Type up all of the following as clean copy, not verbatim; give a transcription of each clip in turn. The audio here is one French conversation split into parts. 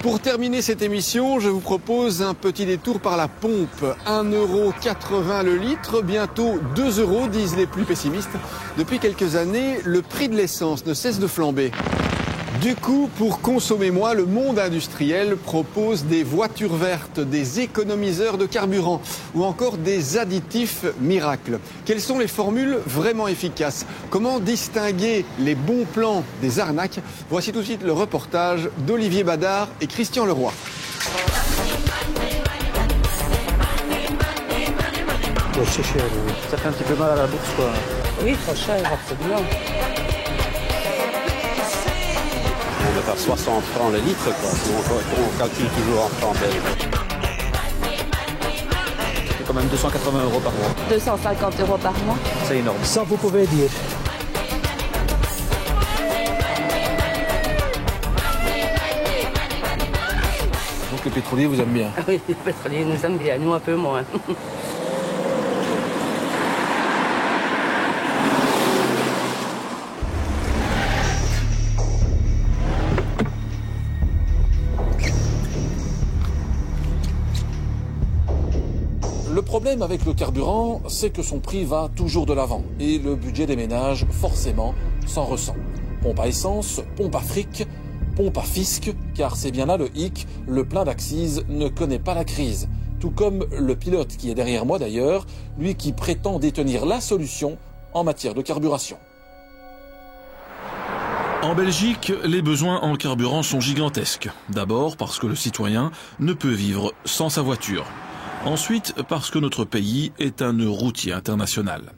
Pour terminer cette émission, je vous propose un petit détour par la pompe. 1,80 € le litre, bientôt 2 € disent les plus pessimistes. Depuis quelques années, le prix de l'essence ne cesse de flamber. Du coup, pour consommer moins, le monde industriel propose des voitures vertes, des économiseurs de carburant ou encore des additifs miracles. Quelles sont les formules vraiment efficaces? Comment distinguer les bons plans des arnaques? Voici tout de suite le reportage d'Olivier Badard et Christian Leroy. C'est cher, oui. Ça fait un petit peu mal à la bourse, quoi. Oui, trop cher, absolument. On va faire 60 francs le litre, quoi. On calcule toujours en francs belges. C'est quand même 280 € par mois. 250 € par mois. C'est énorme. Ça, vous pouvez dire. Donc les pétroliers vous aiment bien? Oui, les pétroliers nous aiment bien, nous un peu moins. Le problème avec le carburant, c'est que son prix va toujours de l'avant et le budget des ménages, forcément, s'en ressent. Pompe à essence, pompe à fric, pompe à fisc, car c'est bien là le hic, le plein d'accise ne connaît pas la crise. Tout comme le pilote qui est derrière moi d'ailleurs, lui qui prétend détenir la solution en matière de carburation. En Belgique, les besoins en carburant sont gigantesques. D'abord parce que le citoyen ne peut vivre sans sa voiture. Ensuite, parce que notre pays est un nœud routier international.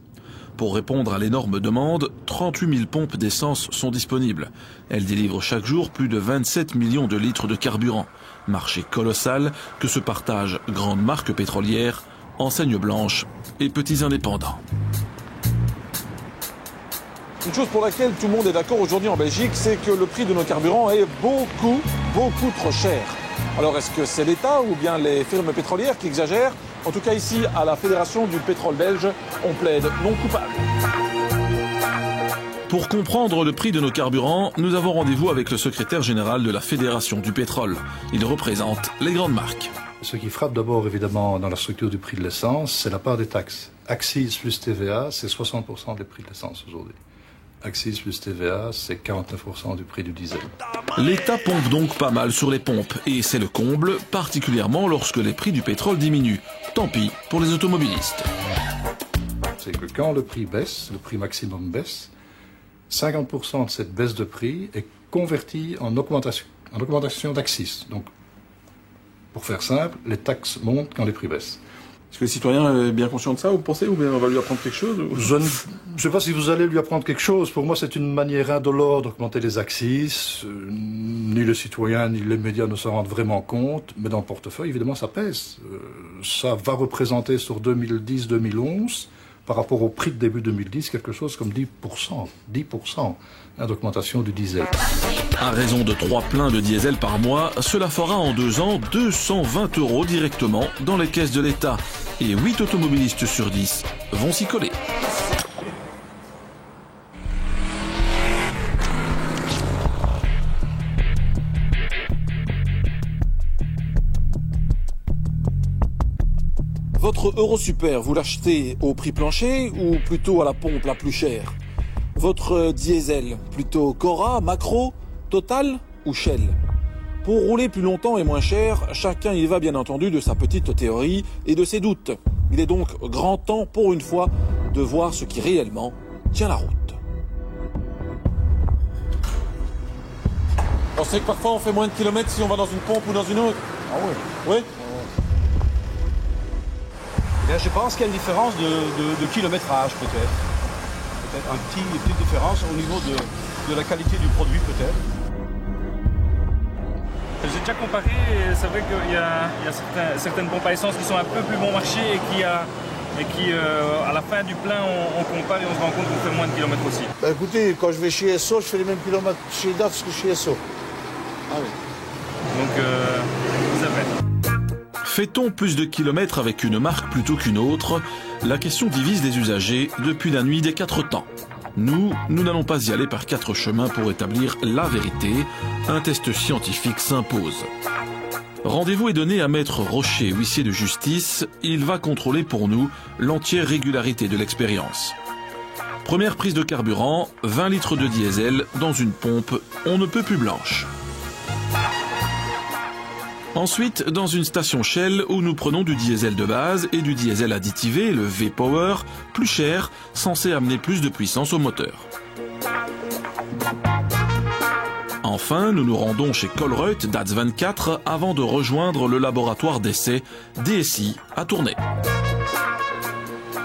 Pour répondre à l'énorme demande, 38 000 pompes d'essence sont disponibles. Elles délivrent chaque jour plus de 27 millions de litres de carburant. Marché colossal que se partagent grandes marques pétrolières, enseignes blanches et petits indépendants. Une chose pour laquelle tout le monde est d'accord aujourd'hui en Belgique, c'est que le prix de nos carburants est beaucoup trop cher. Alors est-ce que c'est l'État ou bien les firmes pétrolières qui exagèrent? En tout cas ici, à la Fédération du pétrole belge, on plaide non coupable. Pour comprendre le prix de nos carburants, nous avons rendez-vous avec le secrétaire général de la Fédération du pétrole. Il représente les grandes marques. Ce qui frappe d'abord évidemment dans la structure du prix de l'essence, c'est la part des taxes. Accise plus TVA, c'est 60% des prix de l'essence aujourd'hui. Accise plus TVA, c'est 49% du prix du diesel. L'État pompe donc pas mal sur les pompes, et c'est le comble, particulièrement lorsque les prix du pétrole diminuent. Tant pis pour les automobilistes. C'est que quand le prix baisse, le prix maximum baisse, 50% de cette baisse de prix est convertie en augmentation d'accise. Donc, pour faire simple, les taxes montent quand les prix baissent. Est-ce que le citoyen est bien conscient de ça, vous pensez, ou bien on va lui apprendre quelque chose? Je ne sais pas si vous allez lui apprendre quelque chose. Pour moi, c'est une manière indolore d'augmenter les accises. Ni le citoyen, ni les médias ne s'en rendent vraiment compte. Mais dans le portefeuille, évidemment, ça pèse. Ça va représenter sur 2010-2011, par rapport au prix de début 2010, quelque chose comme 10% d'augmentation du diesel. À raison de 3 pleins de diesel par mois, cela fera en 2 ans 220 € directement dans les caisses de l'État. Et 8 automobilistes sur 10 vont s'y coller. Votre Eurosupper, vous l'achetez au prix plancher ou plutôt à la pompe la plus chère? Votre diesel, plutôt Cora, Macro, Total ou Shell? Pour rouler plus longtemps et moins cher, chacun y va bien entendu de sa petite théorie et de ses doutes. Il est donc grand temps pour une fois de voir ce qui réellement tient la route. On sait que parfois on fait moins de kilomètres si on va dans une pompe ou dans une autre. Ah oui. Oui. Bien, je pense qu'il y a une différence de kilométrage peut-être. Peut-être une petite différence au niveau de la qualité du produit peut-être. J'ai déjà comparé et c'est vrai qu'il y a certaines pompes à essence qui sont un peu plus bon marché et qui à la fin du plein on compare et on se rend compte qu'on fait moins de kilomètres aussi. Bah écoutez, quand je vais chez Esso, je fais les mêmes kilomètres chez DAF que chez Esso. Ah oui. Donc c'est vrai. Fait-on plus de kilomètres avec une marque plutôt qu'une autre? La question divise les usagers depuis la nuit des 4 temps. Nous n'allons pas y aller par 4 chemins pour établir la vérité. Un test scientifique s'impose. Rendez-vous est donné à Maître Rocher, huissier de justice. Il va contrôler pour nous l'entière régularité de l'expérience. Première prise de carburant, 20 litres de diesel dans une pompe, on ne peut plus blanche. Ensuite, dans une station Shell où nous prenons du diesel de base et du diesel additivé, le V-Power, plus cher, censé amener plus de puissance au moteur. Enfin, nous nous rendons chez Colruyt DATS 24 avant de rejoindre le laboratoire d'essai DSI à Tournai.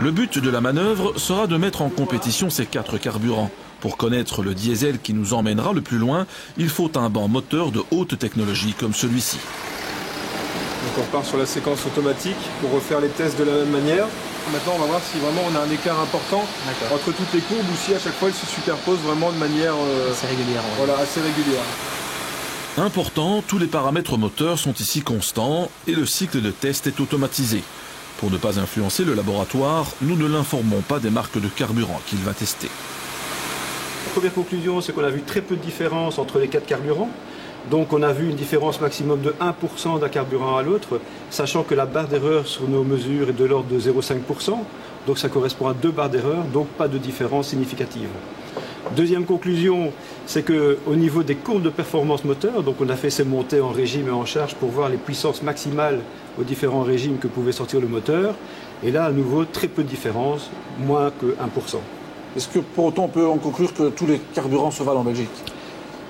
Le but de la manœuvre sera de mettre en compétition ces 4 carburants. Pour connaître le diesel qui nous emmènera le plus loin, il faut un banc moteur de haute technologie comme celui-ci. Donc on repart sur la séquence automatique pour refaire les tests de la même manière. Maintenant on va voir si vraiment on a un écart important entre toutes les courbes ou si à chaque fois elles se superposent vraiment de manière assez régulière. Ouais. Voilà, assez régulière. Important, tous les paramètres moteurs sont ici constants et le cycle de test est automatisé. Pour ne pas influencer le laboratoire, nous ne l'informons pas des marques de carburant qu'il va tester. La première conclusion, c'est qu'on a vu très peu de différence entre les 4 carburants. Donc on a vu une différence maximum de 1% d'un carburant à l'autre, sachant que la barre d'erreur sur nos mesures est de l'ordre de 0,5%. Donc ça correspond à 2 barres d'erreur, donc pas de différence significative. Deuxième conclusion, c'est qu'au niveau des courbes de performance moteur, donc on a fait ces montées en régime et en charge pour voir les puissances maximales aux différents régimes que pouvait sortir le moteur. Et là, à nouveau, très peu de différence, moins que 1%. Est-ce que pour autant on peut en conclure que tous les carburants se valent en Belgique?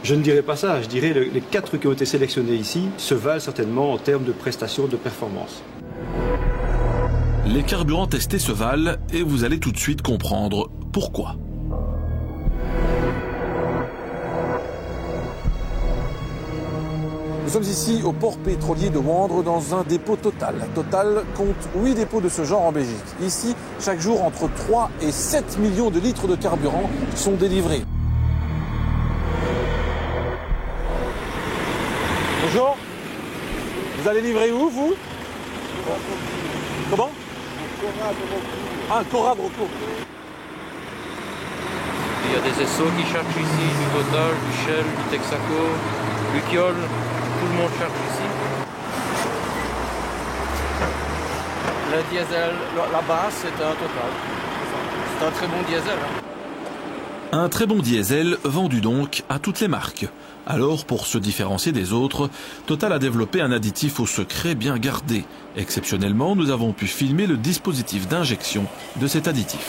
Je ne dirais pas ça, je dirais les 4 qui ont été sélectionnés ici se valent certainement en termes de prestations de performance. Les carburants testés se valent et vous allez tout de suite comprendre pourquoi. Nous sommes ici au port pétrolier de Wandre dans un dépôt Total. Total compte 8 dépôts de ce genre en Belgique. Ici, chaque jour, entre 3 et 7 millions de litres de carburant sont délivrés. Bonjour. Vous allez livrer où, vous? Comment? Un Corrad Rocco. Il y a des SO qui cherchent ici, du Total, du Shell, du Texaco, du Kiol. Tout le monde cherche ici. Le diesel, la base, c'est un Total. C'est un très bon diesel. Un très bon diesel vendu donc à toutes les marques. Alors, pour se différencier des autres, Total a développé un additif au secret bien gardé. Exceptionnellement, nous avons pu filmer le dispositif d'injection de cet additif.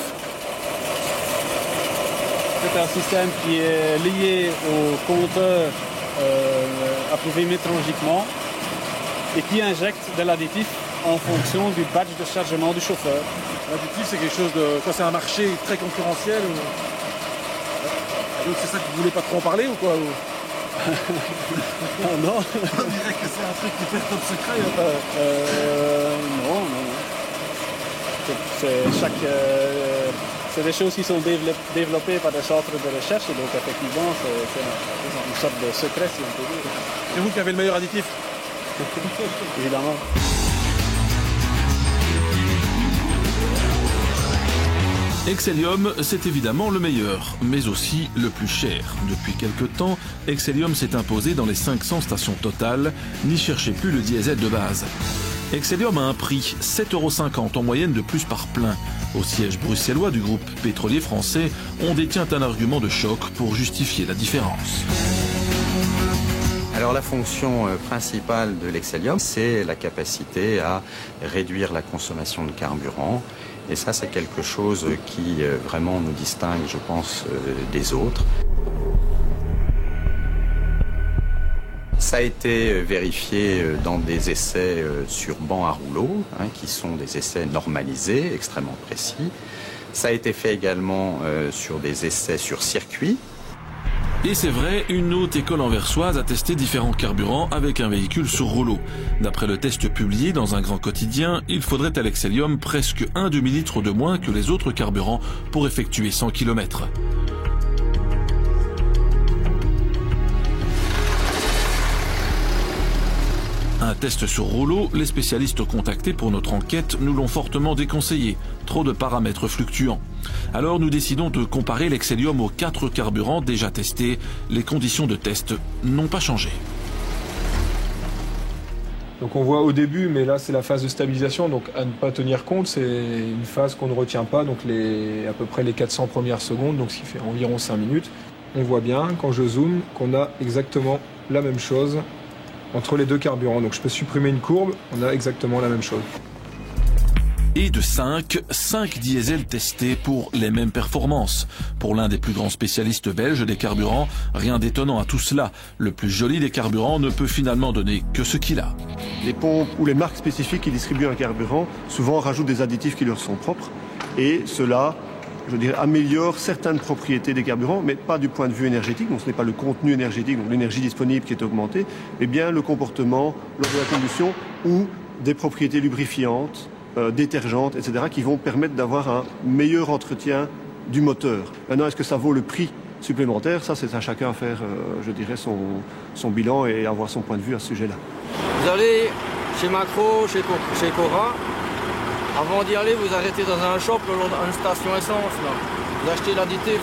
C'est un système qui est lié au compteur approuvé métrologiquement et qui injecte de l'additif en fonction du badge de chargement du chauffeur. L'additif, c'est quelque chose de... Quoi, c'est un marché très concurrentiel ou... Donc c'est ça que vous voulez pas trop en parler ou quoi Non. On dirait que c'est un truc qui fait top secret. Non. C'est des choses qui sont développées par des centres de recherche, et donc effectivement c'est une sorte de secret, si on peut dire. C'est vous qui avez le meilleur additif? Évidemment. Excellium, c'est évidemment le meilleur, mais aussi le plus cher. Depuis quelque temps, Excellium s'est imposé dans les 500 stations Total, n'y cherchez plus le diesel de base. Excellium a un prix, 7,50 € en moyenne de plus par plein. Au siège bruxellois du groupe pétrolier français, on détient un argument de choc pour justifier la différence. Alors la fonction principale de l'Excellium, c'est la capacité à réduire la consommation de carburant. Et ça, c'est quelque chose qui vraiment nous distingue, je pense, des autres. Ça a été vérifié dans des essais sur banc à rouleau, qui sont des essais normalisés, extrêmement précis. Ça a été fait également sur des essais sur circuit. Et c'est vrai, une haute école anversoise a testé différents carburants avec un véhicule sur rouleau. D'après le test publié dans un grand quotidien, il faudrait à l'Excellium presque un demi-litre de moins que les autres carburants pour effectuer 100 km. Un test sur rouleau, les spécialistes contactés pour notre enquête nous l'ont fortement déconseillé. Trop de paramètres fluctuants. Alors nous décidons de comparer l'Excellium aux 4 carburants déjà testés. Les conditions de test n'ont pas changé. Donc on voit au début, mais là c'est la phase de stabilisation, donc à ne pas tenir compte, c'est une phase qu'on ne retient pas, donc à peu près les 400 premières secondes, donc ce qui fait environ 5 minutes. On voit bien, quand je zoome, qu'on a exactement la même chose entre les deux carburants. Donc je peux supprimer une courbe, on a exactement la même chose. Et de 5 diesels testés pour les mêmes performances. Pour l'un des plus grands spécialistes belges des carburants, rien d'étonnant à tout cela. Le plus joli des carburants ne peut finalement donner que ce qu'il a. Les pompes ou les marques spécifiques qui distribuent un carburant, souvent rajoutent des additifs qui leur sont propres. Et cela, je dirais, améliore certaines propriétés des carburants, mais pas du point de vue énergétique. Donc ce n'est pas le contenu énergétique, donc l'énergie disponible qui est augmentée, mais bien le comportement lors de la combustion ou des propriétés lubrifiantes, détergentes, etc., qui vont permettre d'avoir un meilleur entretien du moteur. Maintenant, est-ce que ça vaut le prix supplémentaire? Ça, c'est à chacun à faire, je dirais, son bilan et avoir son point de vue à ce sujet-là. Vous allez chez Macro, chez Cora. Avant d'y aller, vous arrêtez dans un shop, le long d'une station essence. Là. Vous achetez l'additif,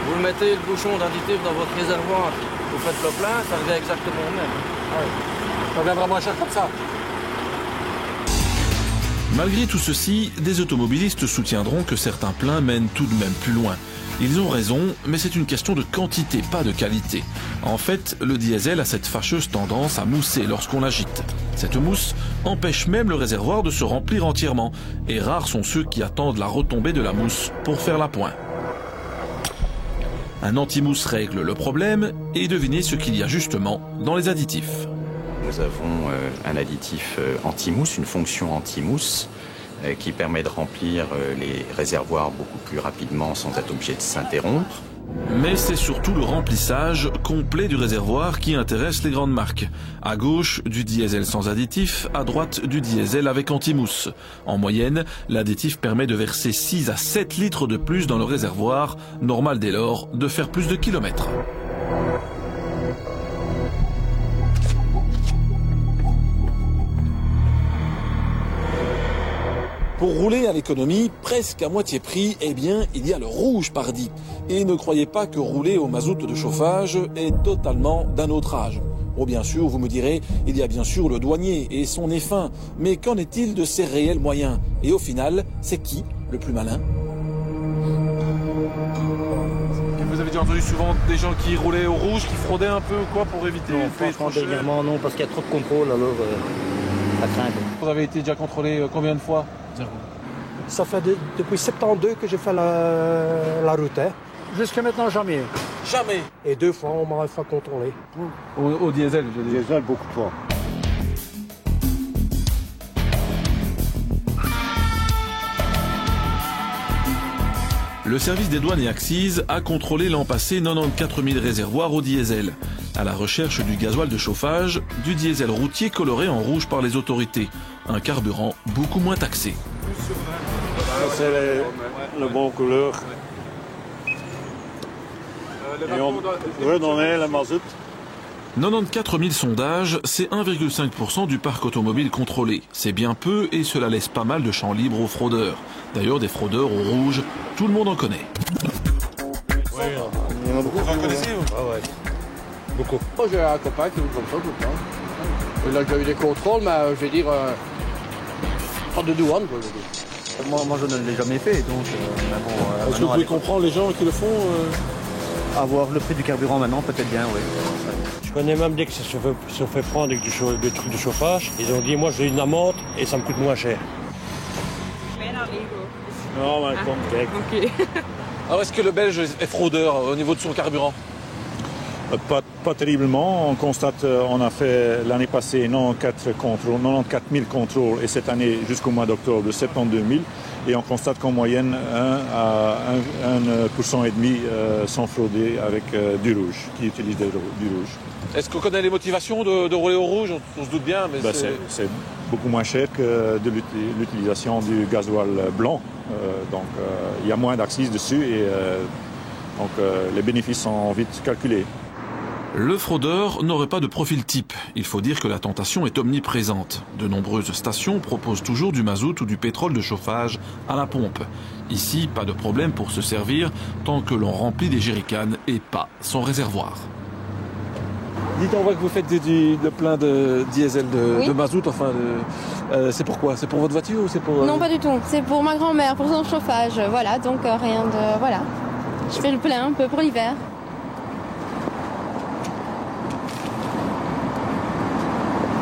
vous mettez le bouchon d'additif dans votre réservoir, vous faites le plein, ça revient exactement au même. Ah oui. Ça revient vraiment cher comme ça. Malgré tout ceci, des automobilistes soutiendront que certains pleins mènent tout de même plus loin. Ils ont raison, mais c'est une question de quantité, pas de qualité. En fait, le diesel a cette fâcheuse tendance à mousser lorsqu'on l'agite. Cette mousse empêche même le réservoir de se remplir entièrement. Et rares sont ceux qui attendent la retombée de la mousse pour faire la pointe. Un anti-mousse règle le problème et devinez ce qu'il y a justement dans les additifs. Nous avons un additif anti-mousse, une fonction anti-mousse qui permet de remplir les réservoirs beaucoup plus rapidement sans être obligé de s'interrompre. Mais c'est surtout le remplissage complet du réservoir qui intéresse les grandes marques. À gauche, du diesel sans additif, à droite, du diesel avec anti-mousse. En moyenne, l'additif permet de verser 6 à 7 litres de plus dans le réservoir, normal dès lors de faire plus de kilomètres. Pour rouler à l'économie, presque à moitié prix, eh bien, il y a le rouge pardi. Et ne croyez pas que rouler au mazout de chauffage est totalement d'un autre âge. Oh, bien sûr, vous me direz, il y a bien sûr le douanier et son nez fin. Mais qu'en est-il de ses réels moyens? Et au final, c'est qui le plus malin? Vous avez déjà entendu souvent des gens qui roulaient au rouge, qui fraudaient un peu ou quoi pour éviter non, franchement, dernièrement, non, parce qu'il y a trop de contrôle, alors ça craint. Vous avez été déjà contrôlé combien de fois? Ça fait depuis 72 que j'ai fait la route. Hein. Jusqu'à maintenant, jamais. Jamais? Et 2 fois, on m'a fait contrôler. Au diesel, je veux dire. Diesel, beaucoup de fois. Le service des douanes et accises a contrôlé l'an passé 94 000 réservoirs au diesel, à la recherche du gasoil de chauffage, du diesel routier coloré en rouge par les autorités, un carburant beaucoup moins taxé. C'est le bon couleur. Et on redonnait le mazout. 94 000 sondages, c'est 1,5% du parc automobile contrôlé. C'est bien peu et cela laisse pas mal de champ libre aux fraudeurs. D'ailleurs, des fraudeurs au rouge, tout le monde en connaît. Oui, il y en a beaucoup. Vous en connaissez vous? Ah ouais. Beaucoup. Moi j'ai un copain qui roule comme ça tout le temps. Il a déjà eu des contrôles, mais je vais dire, pas de douane quoi. Moi je ne l'ai jamais fait, donc... Est-ce que vous pouvez comprendre les gens qui le font Avoir le prix du carburant maintenant, peut-être bien, oui. Je connais même dès que se fait prendre avec des trucs de chauffage, ils ont dit moi j'ai une amende et ça me coûte moins cher. Non, mais comme Alors est-ce que le Belge est fraudeur au niveau de son carburant? Pas terriblement. On constate, on a fait l'année passée 94 000 contrôles et cette année jusqu'au mois d'octobre de 72 000. Et on constate qu'en moyenne 1 à 1,5% sont fraudés avec du rouge, qui utilisent du rouge. Est-ce qu'on connaît les motivations de rouler au rouge? On se doute bien, mais c'est beaucoup moins cher que de l'utilisation du gasoil blanc. Donc il y a moins d'axes dessus et donc les bénéfices sont vite calculés. Le fraudeur n'aurait pas de profil type. Il faut dire que la tentation est omniprésente. De nombreuses stations proposent toujours du mazout ou du pétrole de chauffage à la pompe. Ici, pas de problème pour se servir tant que l'on remplit des jerrycans et pas son réservoir. Dites, on voit que vous faites le plein de diesel, de mazout, enfin, c'est pour quoi? C'est pour votre voiture ou c'est pour... Non, pas du tout. C'est pour ma grand-mère, pour son chauffage. Voilà, donc rien de... Voilà. Je fais le plein un peu pour l'hiver.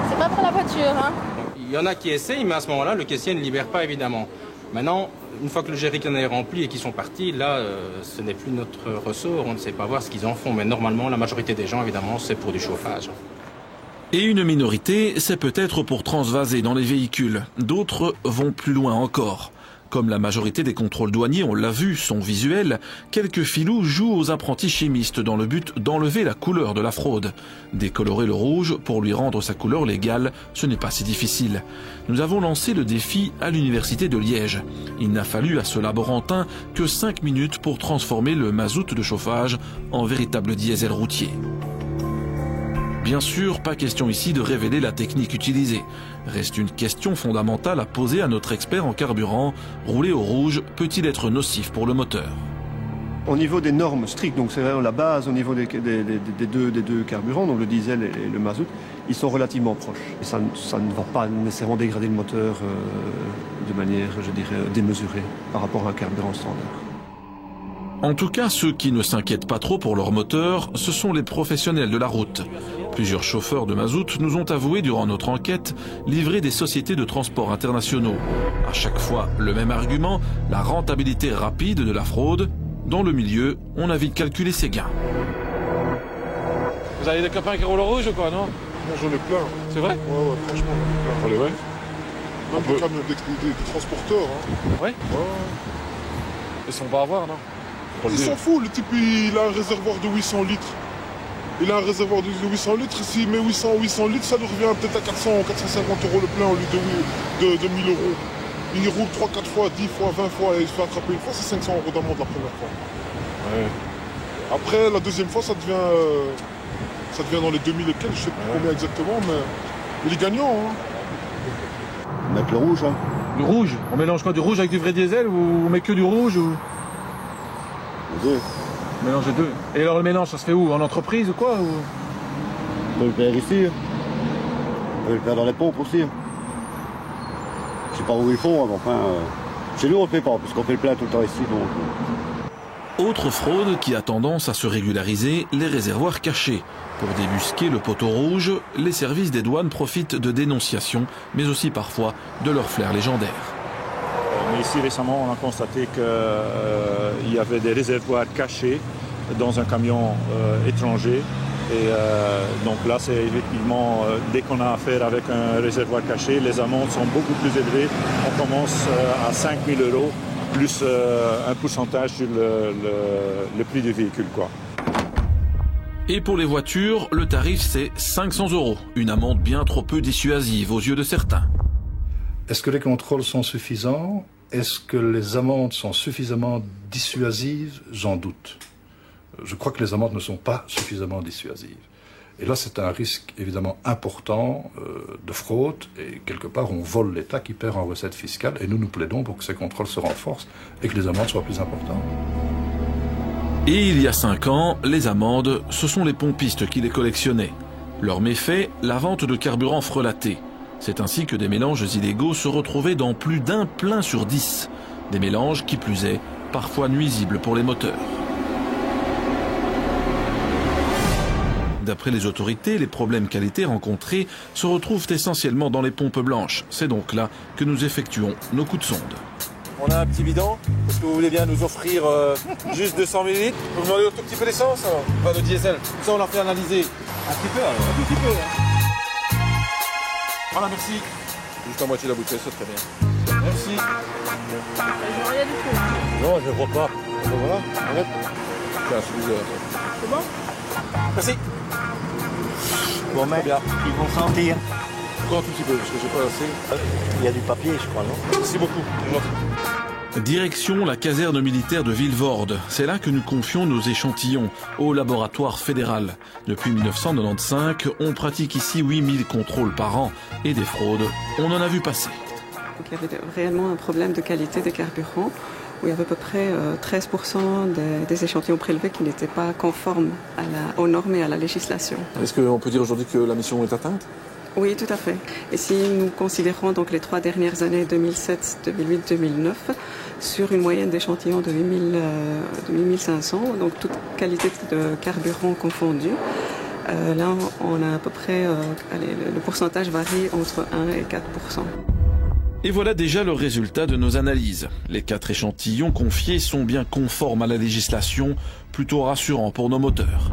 C'est pas pour la voiture, hein. Il y en a qui essayent, mais à ce moment-là, le caissier ne libère pas, évidemment. Maintenant, une fois que le jerrycan est rempli et qu'ils sont partis, là, ce n'est plus notre ressort. On ne sait pas voir ce qu'ils en font. Mais normalement, la majorité des gens, évidemment, c'est pour du chauffage. Et une minorité, c'est peut-être pour transvaser dans les véhicules. D'autres vont plus loin encore. Comme la majorité des contrôles douaniers, on l'a vu, sont visuels, quelques filous jouent aux apprentis chimistes dans le but d'enlever la couleur de la fraude. Décolorer le rouge pour lui rendre sa couleur légale, ce n'est pas si difficile. Nous avons lancé le défi à l'université de Liège. Il n'a fallu à ce laborantin que 5 minutes pour transformer le mazout de chauffage en véritable diesel routier. Bien sûr, pas question ici de révéler la technique utilisée. Reste une question fondamentale à poser à notre expert en carburant. Rouler au rouge peut-il être nocif pour le moteur? Au niveau des normes strictes, donc c'est vraiment la base au niveau des deux carburants, donc le diesel et le mazout, ils sont relativement proches. Et ça ne va pas nécessairement dégrader le moteur de manière, je dirais, démesurée par rapport à un carburant standard. En tout cas, ceux qui ne s'inquiètent pas trop pour leur moteur, ce sont les professionnels de la route. Plusieurs chauffeurs de mazout nous ont avoué durant notre enquête livrer des sociétés de transport internationaux. À chaque fois, le même argument, la rentabilité rapide de la fraude. Dans le milieu, on a vite calculé ses gains. Vous avez des copains qui roulent au rouge ou quoi, non? Moi j'en ai plein. C'est vrai? Ouais, franchement j'en ai plein. Allez, ouais. Même des transporteurs. Hein. Ouais? Ils sont pas à voir, non? Il s'en fout, le type il a un réservoir de 800 litres. Il a un réservoir de 800 litres, s'il met 800 litres, ça lui revient peut-être à 400 ou 450 € le plein au lieu de 1000 €. Il roule 3, 4 fois, 10 fois, 20 fois et il se fait attraper une fois, c'est 500 € d'amende la première fois. Ouais. Après, la deuxième fois, ça devient dans les 2000 et quelques, je sais plus combien exactement, mais il est gagnant. Hein. Mettre le rouge, hein. Le rouge? On mélange quoi, du rouge avec du vrai diesel ou on met que du rouge ou... Les deux. Mélanger deux. Et alors le mélange, ça se fait où? En entreprise ou quoi ou... On peut le faire ici. On peut le faire dans les pompes aussi. Je sais pas où ils font, mais enfin... Chez nous, on le fait pas, puisqu'on fait le plein tout le temps ici. Donc... Autre fraude qui a tendance à se régulariser, les réservoirs cachés. Pour débusquer le poteau rouge, les services des douanes profitent de dénonciations, mais aussi parfois de leur flair légendaire. Mais ici récemment, on a constaté qu'il y avait des réservoirs cachés dans un camion étranger. Et donc là, c'est effectivement, dès qu'on a affaire avec un réservoir caché, les amendes sont beaucoup plus élevées. On commence à 5 000 € plus un pourcentage sur le prix du véhicule, quoi. Et pour les voitures, le tarif c'est 500 €, une amende bien trop peu dissuasive aux yeux de certains. Est-ce que les contrôles sont suffisants? Est-ce que les amendes sont suffisamment dissuasives? J'en doute. Je crois que les amendes ne sont pas suffisamment dissuasives. Et là, c'est un risque évidemment important de fraude. Et quelque part, on vole l'État qui perd en recettes fiscales. Et nous plaidons pour que ces contrôles se renforcent et que les amendes soient plus importantes. Et il y a 5 ans, les amendes, ce sont les pompistes qui les collectionnaient. Leur méfait, la vente de carburant frelaté. C'est ainsi que des mélanges illégaux se retrouvaient dans plus d'un plein sur 10. Des mélanges, qui plus est, parfois nuisibles pour les moteurs. D'après les autorités, les problèmes qualité rencontrés se retrouvent essentiellement dans les pompes blanches. C'est donc là que nous effectuons nos coups de sonde. On a un petit bidon. Est-ce que vous voulez bien nous offrir juste 200 ml? Vous demandez un tout petit peu d'essence, pas de diesel. Ça, on l'a fait analyser. Un petit peu, alors. Un tout petit peu. Hein. Voilà, merci. Juste la moitié de la bouteille, c'est très bien. Merci. Je vois rien du tout. Non, je vois pas. Voilà, arrête. Tiens, je suis C'est bon? Merci. Bon, mais bien. ils vont sentir. Encore un tout petit peu, parce que j'ai pas assez. Il y a du papier, je crois, non? Merci beaucoup. Direction la caserne militaire de Vilvoorde. C'est là que nous confions nos échantillons au laboratoire fédéral. Depuis 1995, on pratique ici 8000 contrôles par an et des fraudes, on en a vu passer. Donc, il y avait réellement un problème de qualité des carburants où il y avait à peu près 13% des échantillons prélevés qui n'étaient pas conformes aux normes et à la législation. Est-ce qu'on peut dire aujourd'hui que la mission est atteinte ? Oui, tout à fait. Et si nous considérons donc les 3 dernières années, 2007, 2008, 2009, sur une moyenne d'échantillons de 8500, donc toute qualité de carburant confondue, là on a à peu près, le pourcentage varie entre 1 et 4%. Et voilà déjà le résultat de nos analyses. Les 4 échantillons confiés sont bien conformes à la législation, plutôt rassurant pour nos moteurs.